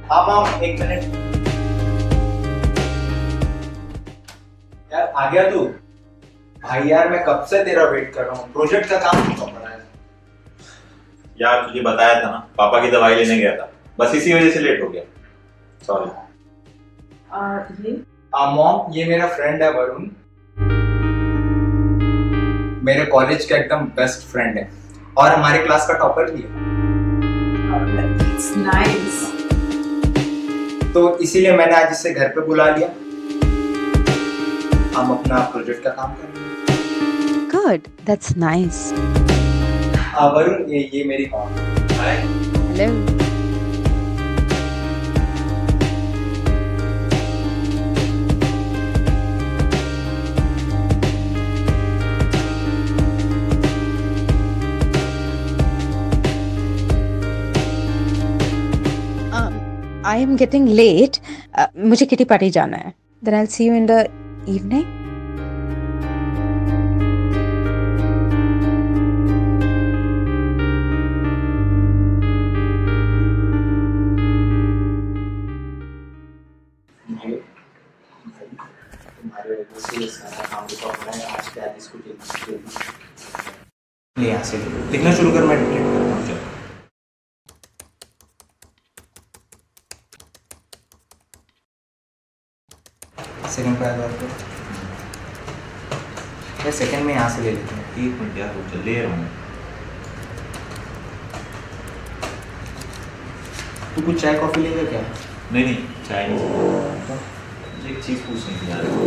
हाँ मॉम, एक मिनट। यार आ गया तू? भाई यार मैं कब से तेरा वेट कर रहा हूँ, प्रोजेक्ट का काम क्यों पड़ा है? यार तुझे बताया था ना, पापा की दवाई लेने गया था, बस इसी वजह से लेट हो गया। सॉरी। ये मॉम, ये मेरा फ्रेंड है वरुण, मेरे कॉलेज का एकदम बेस्ट फ्रेंड है और हमारे क्लास का टॉपर भी है। It's nice. तो इसीलिए मैंने आज इसे घर पे बुला लिया, हम अपना प्रोजेक्ट का काम करेंगे। Good, that's nice. वरुण, ये मेरी mom. Hi. Hello. I am getting late. मुझे किटी पार्टी जाना है. Then I'll see you in the evening. तुम्हारे वजह से ये सारा काम रुका हुआ है, आज के आज इसको जल्दी ले यहाँ से लिखना शुरू कर, मैं डिटेक्ट करता हूँ। चल सेकंड पे आ जाओ। तो सेकंड में यहाँ से ले लेते हैं। एक मिनट यार, रुक, ले रहा हूँ। तू कुछ चाय कॉफी लेगा क्या? नहीं नहीं, चाय नहीं। मुझे एक चीज पूछनी थी यार। वो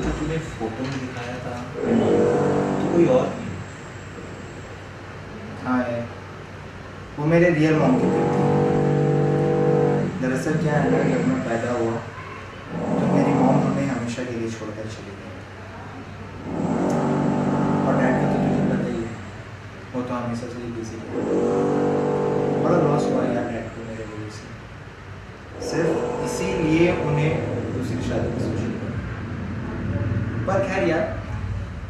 जो तूने फोटो में दिखाया था, तो कोई और नहीं? हाँ यार, वो मेरे रियल मॉम की पिक थी। दरअसल क्या है ना, जब मैं पैदा हुआ तो मेरी मॉम हमें हमेशा के लिए छोड़कर चली गई। और डैड का तो तुझे पता ही है, वो तो हमेशा से ही बिजी रहे। बड़ा लॉस हुआ यार डैड को मेरे वजह से, सिर्फ इसीलिए उन्हें दूसरी शादी की सोची। पर खैर यार,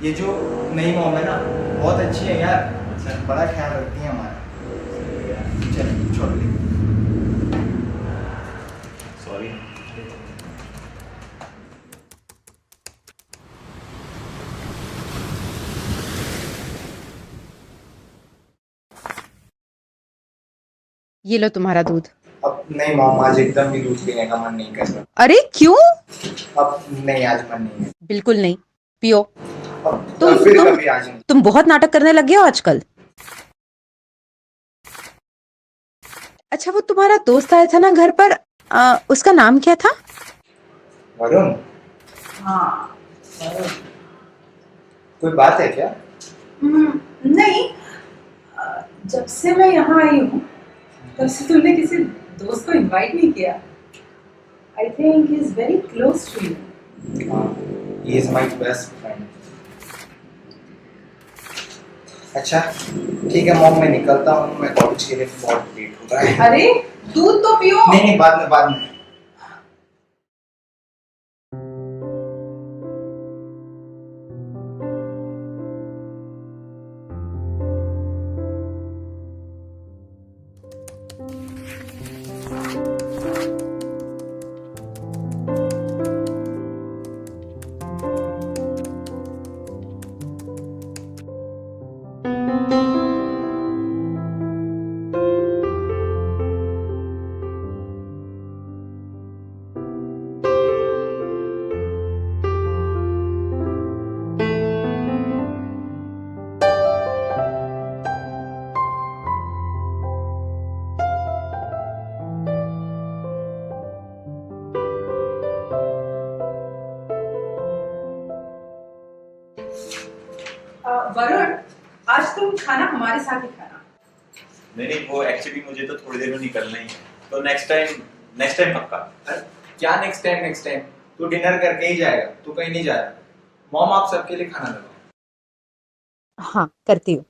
ये जो नई मॉम है ना, बहुत अच्छी है यार। अच्छा। बड़ा ख्याल रखती है हमारा। चल छोड़ ले। सॉरी। ये लो तुम्हारा दूध. अब नहीं मॉम, आज एकदम भी दूध पीने का मन नहीं कर रहा। अरे क्यों? अब नहीं, आज मन नहीं है। बिल्कुल नहीं. पियो. अब तुम फिर तुम कभी आज नहीं। तुम बहुत नाटक करने लगे हो आजकल. अच्छा, वो तुम्हारा दोस्त आया था ना घर पर, उसका नाम क्या था? वरुण, हाँ। कोई बात है क्या? नहीं, जब से मैं यहाँ आई हूँ तब से तुमने किसी दोस्त को इनवाइट नहीं किया. I think he is very close to you. He is my best friend. अच्छा ठीक है मॉम, मैं निकलता हूँ, मैं कॉलेज के लिए बहुत लेट हो रहा है। अरे दूध तो पियो. नहीं नहीं, बाद में। वरुण, आज तुम खाना हमारे साथ ही खाना. नहीं नहीं, वो एक्चुअली मुझे तो थोड़ी देर में निकलना ही है, तो नेक्स्ट टाइम पक्का। अरे, क्या नेक्स्ट टाइम? तू डिनर करके ही जाएगा, तू कहीं नहीं जा रहा। मॉम आप सबके लिए खाना लगाओ। हाँ, करती हूँ.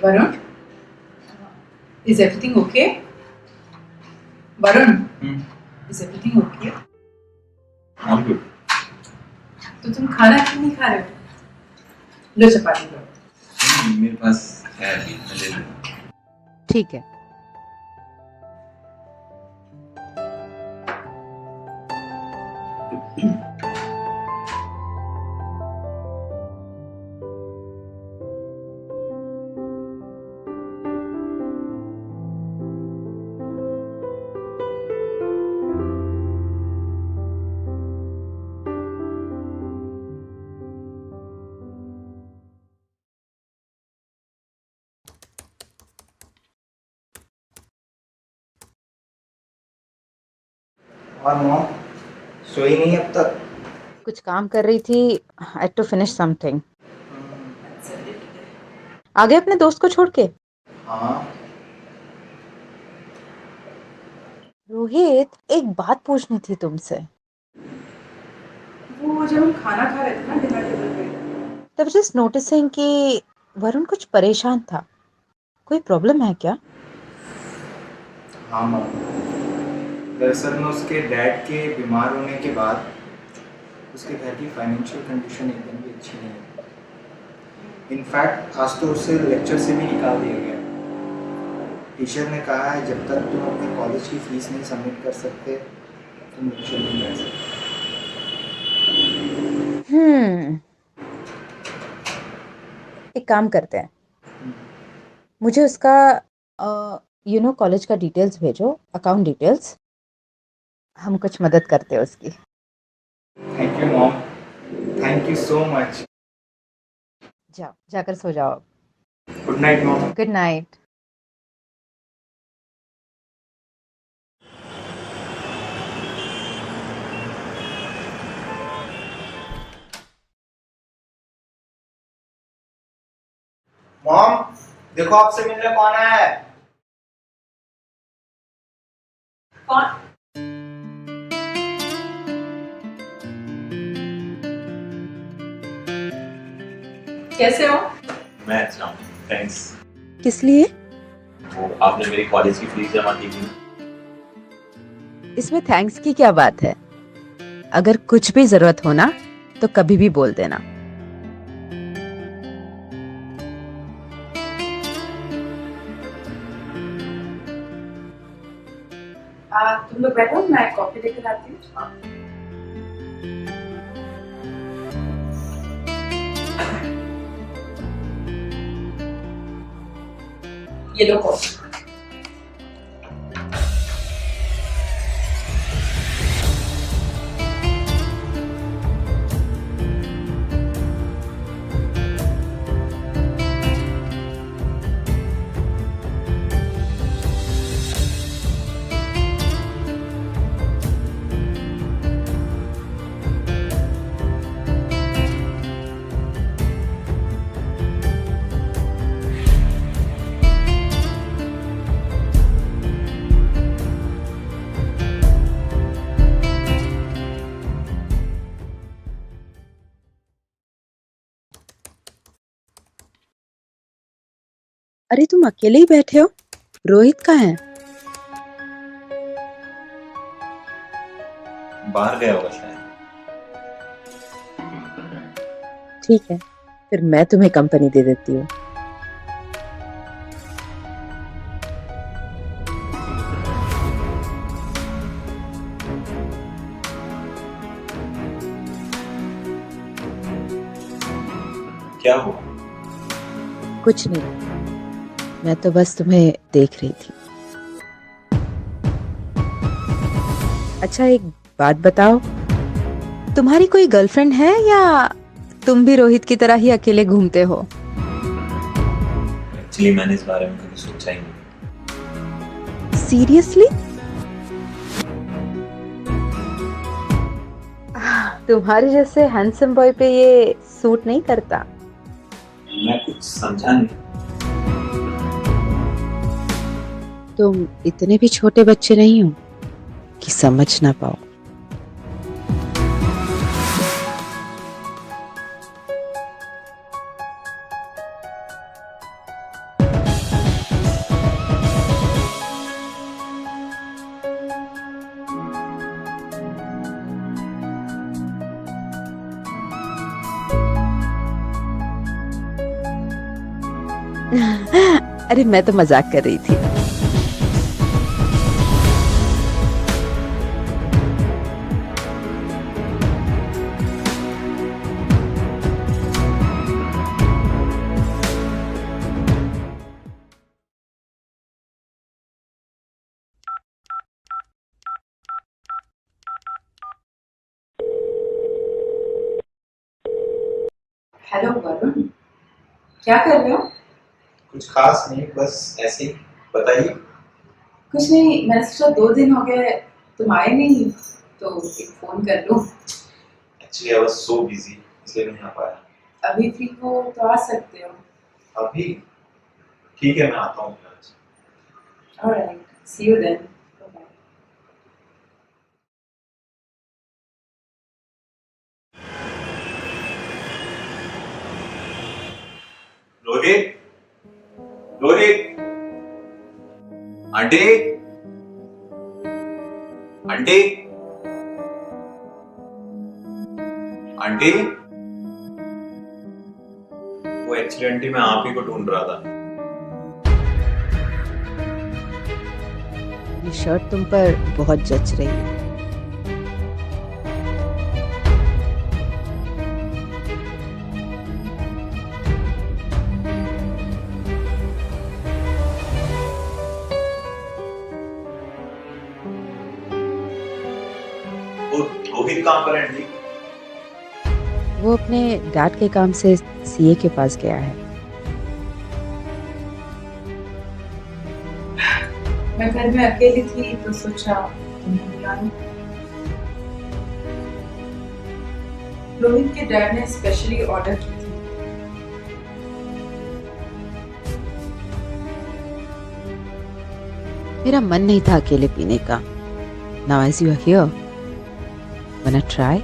Varun, is everything okay? Varun, is everything okay? All good. तो तुम खाना क्यों नहीं खा रहे हो? लो चपाती लो। मेरे पास है अभी, मैं ले लूँ। ठीक है। और मॉम सोई नहीं अब तक? कुछ काम कर रही थी। I had to finish something. आ गए अपने दोस्त को छोड़ के? हाँ। रोहित, एक बात पूछनी थी तुमसे। वो जब हम खाना खा रहे थे ना डिनर टेबल पे, तब जस्ट नोटिसिंग कि वरुण कुछ परेशान था। कोई प्रॉब्लम है क्या? हाँ मॉम, दरअसल में उसके डैड के बीमार होने के बाद उसके घर की फाइनेंशियल कंडीशन एकदम भी अच्छी नहीं है। इनफैक्ट आज तो उसे लेक्चर से भी निकाल दिया गया। टीचर ने कहा है जब तक तुम अपने कॉलेज की फीस नहीं सबमिट कर सकते तुम लेक्चर नहीं कर सकते। एक काम करते हैं, मुझे उसका कॉलेज का डिटेल्स भेजो, अकाउंट डिटेल्स। हम कुछ मदद करते हैं उसकी। Thank you mom, thank you so much. जाओ, जाकर सो जाओ। Good night mom. Good night. Mom देखो आपसे मिलने कौन है। कौन? कैसे हो? मैं अच्छा हूँ, थैंक्स। किस लिए? वो आपने मेरी कॉलेज की फीस जमा की थी। इसमें थैंक्स की क्या बात है? अगर कुछ भी जरूरत हो ना तो कभी भी बोल देना। तुम लोग बैठो, मैं कॉफी लेकर आती हूँ। ये लो कॉफी। अरे तुम अकेले ही बैठे हो? रोहित कहाँ है? बाहर गया होगा शायद। ठीक है, फिर मैं तुम्हें कंपनी दे देती हूँ। क्या हुआ? कुछ नहीं, मैं तो बस तुम्हें देख रही थी। अच्छा एक बात बताओ, तुम्हारी कोई गर्लफ्रेंड है या तुम भी रोहित की तरह ही अकेले घूमते हो? एक्चुअली मैंने इस बारे में कभी सोचा ही नहीं। सीरियसली? तुम्हारे जैसे हैंडसम बॉय पे ये सूट नहीं करता। मैं कुछ समझा नहीं। तुम इतने भी छोटे बच्चे नहीं हो कि समझ ना पाओ। अरे मैं तो मजाक कर रही थी। हेलो वरुण, क्या कर रहे हो? कुछ खास नहीं, बस ऐसे ही। बताइए। कुछ नहीं, मैंने सोचा 2 दिन हो गए तुम आए नहीं तो एक फोन कर लूं। Actually I was so busy, इसलिए नहीं आ पाया। अभी फ्री हो तो आ सकते हो। अभी ठीक है, मैं आता हूँ आज। Alright, see you then. Bye. Rohit, Rohit, aunty, aunty, aunty. वो एक्चुअली आंटी मैं आप ही को ढूंढ रहा था। ये शर्ट तुम पर बहुत जच रही है। वो रोहित कहाँ पर है आंटी? वो अपने डैड के काम से सीए के पास गया है। मैं घर में अकेली थी तो सोचा तुम्हें बुला लूं। रोहित के डैड ने स्पेशली ऑर्डर की थी। मेरा मन नहीं था अकेले पीने का। Now as you are here, wanna try?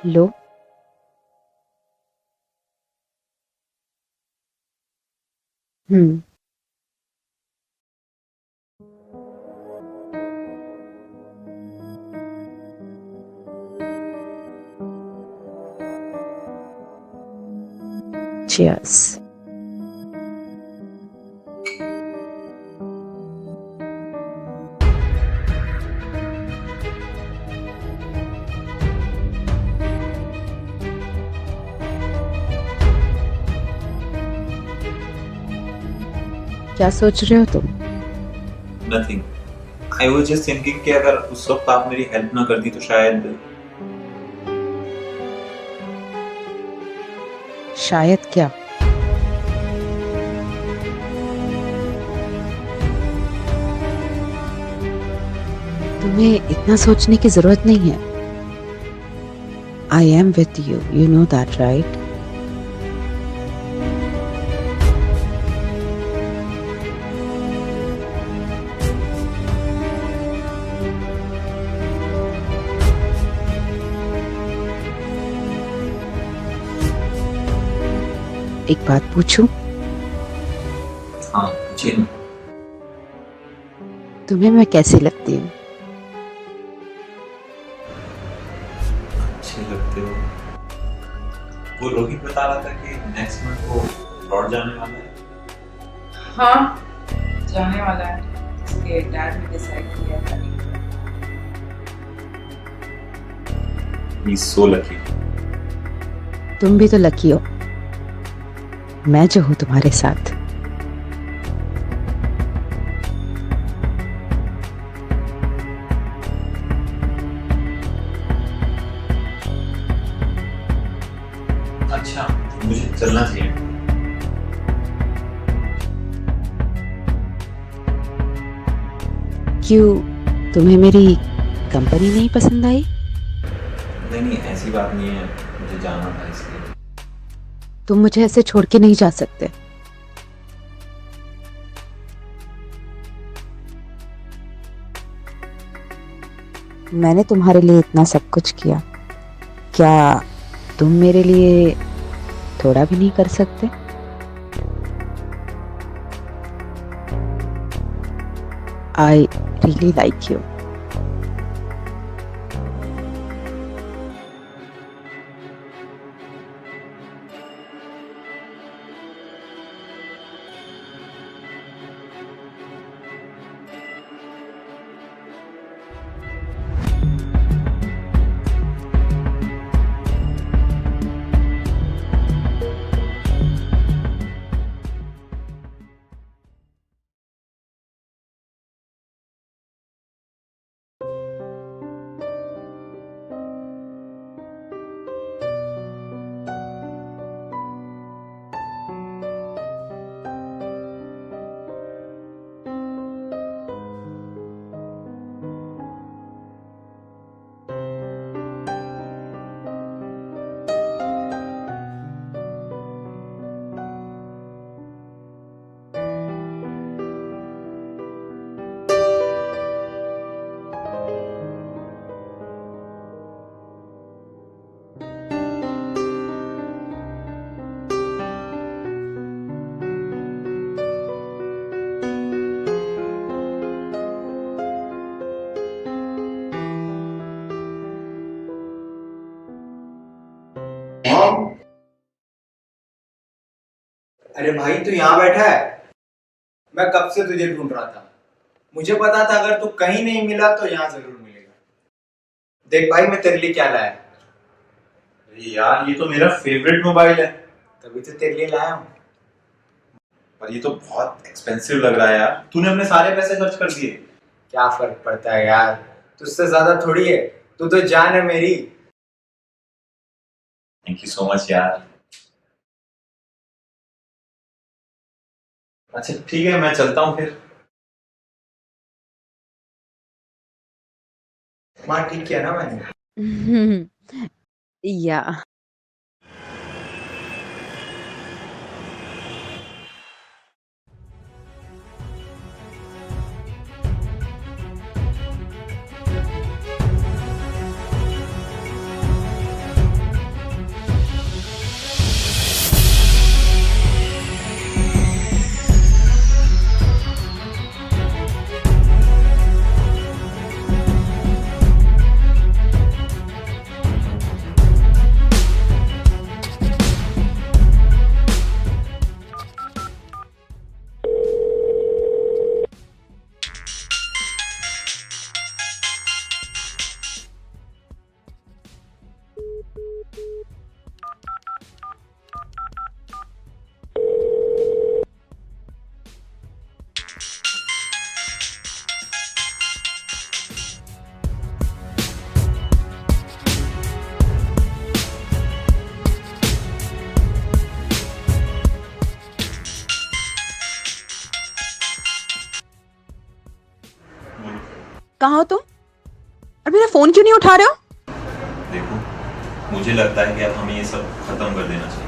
Low. Hmm. Cheers. क्या सोच रहे हो तुम? Nothing. I was just thinking कि अगर उस वक्त आप मेरी हेल्प ना करती तो शायद क्या? तुम्हें इतना सोचने की जरूरत नहीं है। I am with you, you know that right? एक बात पूछूं? हाँ जी। तुम्हें मैं कैसी लगती हूँ? वो रोहित बता रहा था कि नेक्स्ट मंथ वो लौट जाने वाला है। हाँ, जाने वाला है। उसके डैड ने डिसाइड किया था। He is so lucky. तुम भी तो लकी हो, मैं जो हूं तुम्हारे साथ। अच्छा, मुझे चलना चाहिए। क्यों, तुम्हें मेरी कंपनी नहीं पसंद आई? नहीं, ऐसी बात नहीं है, मुझे जाना था इसलिए। तुम मुझे ऐसे छोड़ के नहीं जा सकते। मैंने तुम्हारे लिए इतना सब कुछ किया, क्या तुम मेरे लिए थोड़ा भी नहीं कर सकते? I really like you. अरे भाई तू यहाँ बैठा है, मैं कब से तुझे ढूंढ रहा था। मुझे पता था अगर तू कहीं नहीं मिला तो यहाँ जरूर मिलेगा। देख भाई मैं तेरे लिए क्या लाया। अरे यार, ये तो मेरा फेवरेट मोबाइल है। तभी तो तेरे लिए लाया हूँ। पर ये तो बहुत एक्सपेंसिव लग रहा है यार, तूने अपने सारे पैसे खर्च कर दिए। क्या फर्क पड़ता है यार, तुझसे ज्यादा थोड़ी है, तू तो जान है मेरी। थैंक यू सो मच यार। अच्छा ठीक है, मैं चलता हूँ फिर। माँ ठीक किया ना मैंने? या कहाँ हो तुम? और मेरा फोन क्यों नहीं उठा रहे हो? देखो, मुझे लगता है कि अब हमें ये सब खत्म कर देना चाहिए।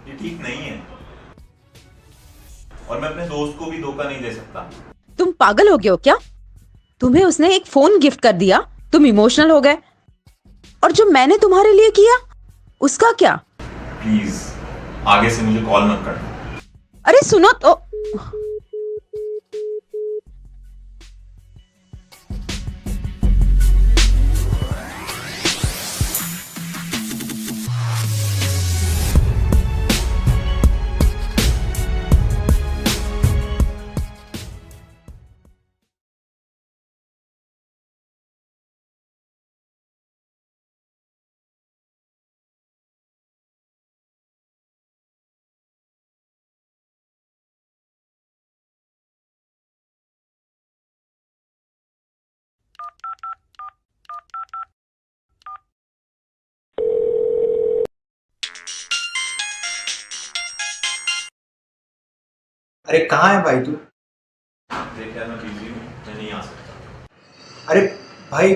ये ठीक नहीं है, और मैं अपने दोस्त को भी धोखा नहीं दे सकता। तुम पागल हो गए हो क्या? तुम्हें उसने एक फोन गिफ्ट कर दिया, तुम इमोशनल हो गए, और जो मैंने तुम्हारे लिए किया उसका क्या? प्लीज आगे से मुझे कॉल मत करना। अरे सुनो तो। अरे कहाँ है भाई तू? देख यार मैं बिजी हूँ, मैं नहीं आ सकता। अरे भाई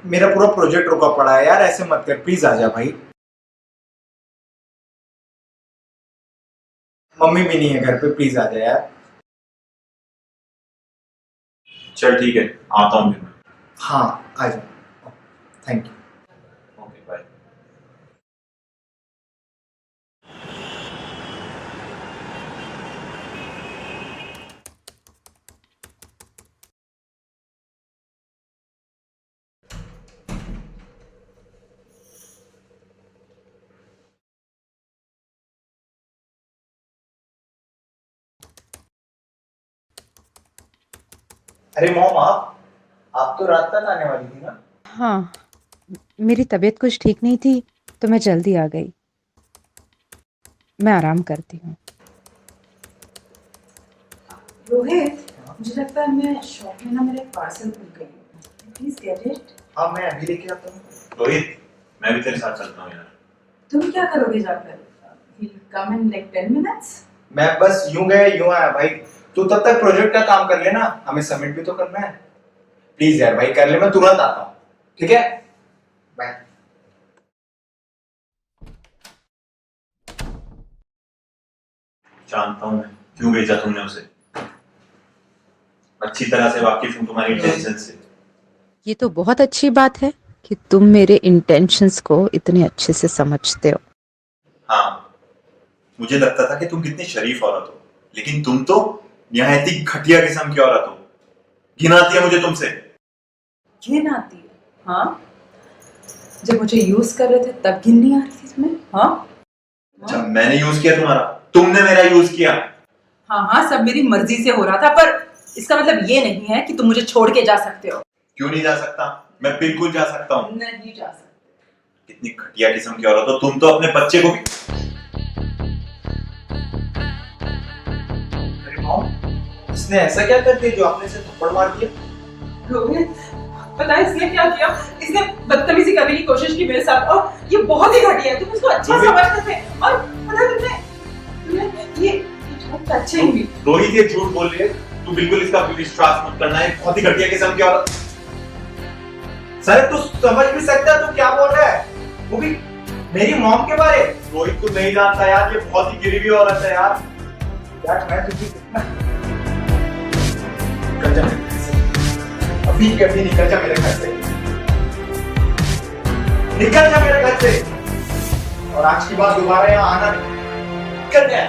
मेरा पूरा प्रोजेक्ट रुका पड़ा है यार, ऐसे मत कर, प्लीज आ जा भाई। मम्मी भी नहीं है घर पे, प्लीज आ जा यार। चल ठीक है, आता हूँ फिर मैं। हाँ आ जा, थैंक यू। Okay bye. अरे मॉम, आप तो रात तक आने वाली थी ना? हाँ, मेरी तबीयत कुछ ठीक नहीं थी तो मैं जल्दी आ गई। मैं आराम करती हूँ। रोहित, मुझे लगता है मैं शॉप में ना मेरा पार्सल भूल गई हूँ। Please get it. हाँ मैं अभी लेके आता हूँ। रोहित, मैं भी तेरे साथ चलता हूँ यार। तुम क्या करोगे जाकर? He'll come in like 10 minutes. मैं बस यूं गया यूं आया भाई। तू तब तक प्रोजेक्ट का काम कर लेना, हमें सबमिट भी तो करना है। प्लीज यार भाई कर ले, मैं तुरंत आता हूँ, ठीक है? बाय। जानता हूँ मैं क्यों भेजा तुमने उसे। अच्छी तरह से वाकिफ हूँ तुम्हारी टेंशन से। ये तो बहुत अच्छी बात है कि तुम मेरे इंटेंशंस को इतने अच्छे से समझते हो। हाँ, मुझे लगता था कि तुम कितनी शरीफ औरत हो, लेकिन तुम तो निहायत ही घटिया किस्म की औरत हो। घिन आती है मुझे तुमसे। घिन आती है? हाँ, जब मुझे यूज कर रहे थे तब घिन नहीं आ रही थी तुम्हें? हाँ अच्छा, मैंने यूज किया तुम्हारा, तुमने मेरा यूज किया? हाँ हाँ, सब मेरी मर्जी से हो रहा था, पर इसका मतलब ये नहीं है कि तुम मुझे छोड़ के जा सकते हो। क्यों नहीं जा सकता? मैं बिल्कुल जा सकता हूँ। नहीं जा सकते। कितनी घटिया किस्म की औरत हो तुम तो। अपने बच्चे को भी। अरे मॉम, इसने ऐसा क्या कर दिया जो आपने इसे थप्पड़ मार दिया? रोहित, पता है इसने क्या किया? इसने बदतमीजी करने की कोशिश की मेरे साथ, और ये बहुत ही घटिया है। तुम उसको अच्छा समझते थे, और पता है तुमने ये झूठ अच्छे ही। रोहित ये झूठ बोल रही है, तू बिल्कुल इसका विश्वास मत करना है। बहुत ही घटिया किस्म की औरत। सर तू समझ भी सकता है तू क्या बोल रहा है, वो भी मेरी मॉम के बारे? रोहित तू नहीं जानता यार, ये बहुत ही गिरी हुई औरत है यार। यार मैं तुझे कितना निकल जा मेरे घर से, अभी के अभी निकल जा मेरे घर से, निकल जा मेरे घर से, और आज की बात दोबारा यहाँ आना नहीं। निकल जा।